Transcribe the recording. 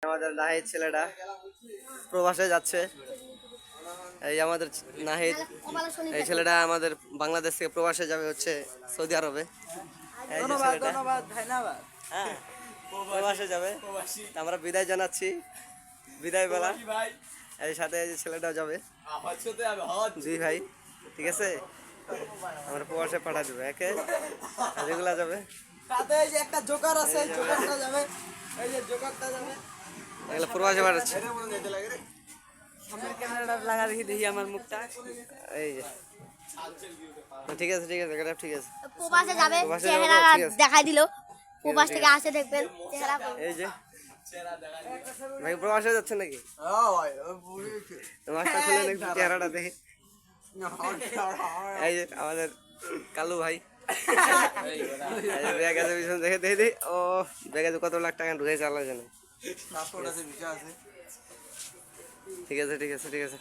আমাদের নাহিদ ছেলেটা প্রবাসে যাচ্ছে। এই আমাদের নাহিদ, এই ছেলেটা আমাদের বাংলাদেশ থেকে প্রবাসে যাবে হচ্ছে সৌদি আরবে। এই যে ছেলেটা হ্যাঁ প্রবাসে যাবে, আমরা বিদায় জানাচ্ছি, বিদায় বেলা। এই সাথে এই যে ছেলেটাও যাবে, দুই ভাই, ঠিক আছে। আমরা প্রবাসে পাঠা দেবো একে, যেগুলা যাবে একটা জোকার আছে, জোকারটা যাবে, এই যে জোকারটা যাবে, এগুলো প্রবাসে পাঠাচ্ছে। সামনের ক্যামেরাটা লাগা দেখি আমার মুখটা। এই যে ঠিক আছে ঠিক আছে, এটা ঠিক আছে। প্রবাসে যাবে, প্রবাসে চেহারা যাবো, ঠিক আছে। দেখাই দিল। প্রবাস থেকে আসে দেখবেন চেহারা। এই যে ভাই প্রবাসে যাচ্ছেন নাকি? মাছটা খুলে একটু চেহারাটা দেখি। এই যে আমাদের কালু ভাই, ব্যাগ আছে পিছনে, দেখে দেখে দিই। ও ব্যাগে কত লাখ টাকা ঢুকেছে আল্লাহ জানে। ঠিক আছে ঠিক আছে ঠিক আছে।